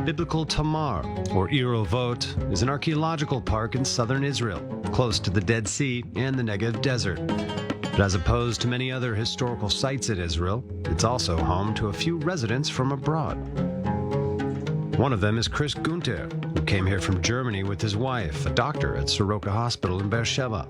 biblical Tamar, or Ir Ovot, is an archaeological park in southern Israel, close to the Dead Sea and the Negev Desert. But as opposed to many other historical sites in Israel, it's also home to a few residents from abroad. One of them is Chris Guenther, who came here from Germany with his wife, a doctor at Soroka Hospital in Beersheba,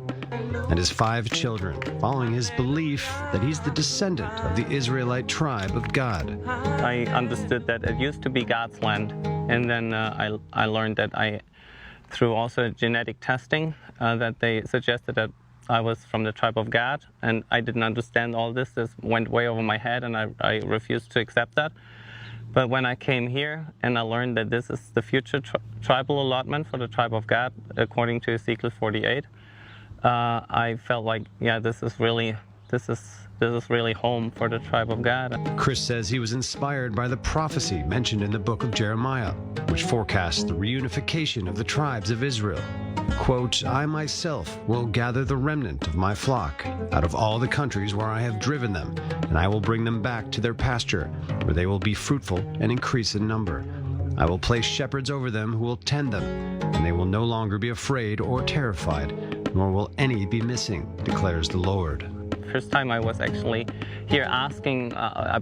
and his 5 children, following his belief that he's the descendant of the Israelite tribe of God. I understood that it used to be God's land, and then I learned that through also genetic testing, that they suggested that I was from the tribe of Gad, and I didn't understand all this. This went way over my head, and I refused to accept that. But when I came here and I learned that this is the future tribal allotment for the tribe of Gad, according to Ezekiel 48, I felt like, yeah, this is really home for the tribe of Gad. Chris says he was inspired by the prophecy mentioned in the book of Jeremiah, which forecasts the reunification of the tribes of Israel. Quote, "I myself will gather the remnant of my flock out of all the countries where I have driven them, and I will bring them back to their pasture, where they will be fruitful and increase in number. I will place shepherds over them who will tend them, and they will no longer be afraid or terrified, nor will any be missing, declares the Lord." First time I was actually here asking,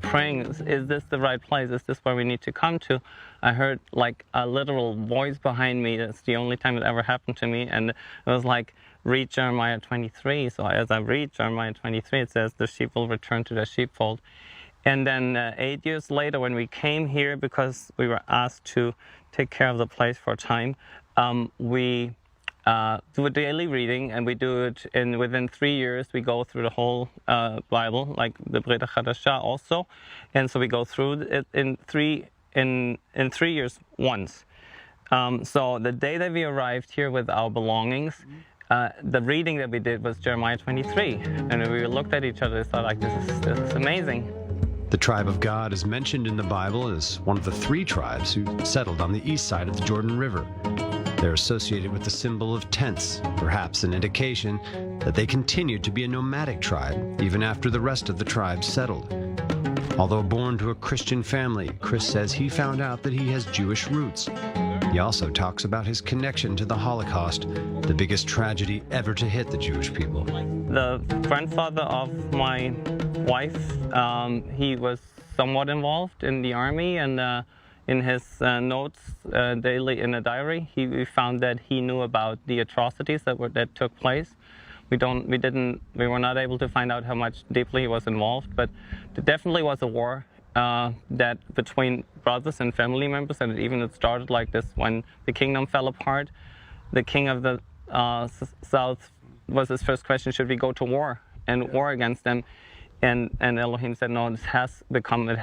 praying, is this the right place? Is this where we need to come to? I heard like a literal voice behind me. That's the only time it ever happened to me. And it was like, read Jeremiah 23. So as I read Jeremiah 23, it says, the sheep will return to their sheepfold. And then 8 years later, when we came here, because we were asked to take care of the place for a time, we do a daily reading, and we do it within 3 years. We go through the whole Bible, like the Brit Hadashah also, and so we go through it in 3 years once. So the day that we arrived here with our belongings, the reading that we did was Jeremiah 23, and we looked at each other and thought, like, this is amazing. The tribe of God is mentioned in the Bible as one of the 3 tribes who settled on the east side of the Jordan River. They're associated with the symbol of tents, perhaps an indication that they continued to be a nomadic tribe even after the rest of the tribes settled. Although born to a Christian family, Chris says he found out that he has Jewish roots. He also talks about his connection to the Holocaust, the biggest tragedy ever to hit the Jewish people. The grandfather of my wife, he was somewhat involved in the army, and in his notes daily in a diary, we found that he knew about the atrocities that took place. We were not able to find out how much deeply he was involved, but there definitely was a war that between brothers and family members, and it started like this when the kingdom fell apart. The king of the south was his first question: should we go to war and war against them? And Elohim said, no, it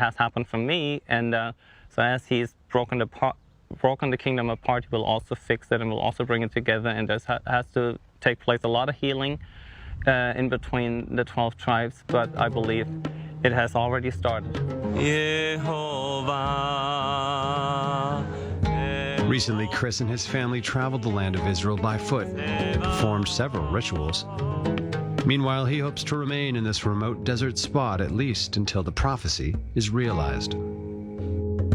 has happened for me, and so as he's broken the kingdom apart, he will also fix it and will also bring it together, and there has to take place a lot of healing in between the 12 tribes, but I believe it has already started. Recently, Chris and his family traveled the land of Israel by foot and performed several rituals. Meanwhile, he hopes to remain in this remote desert spot at least until the prophecy is realized.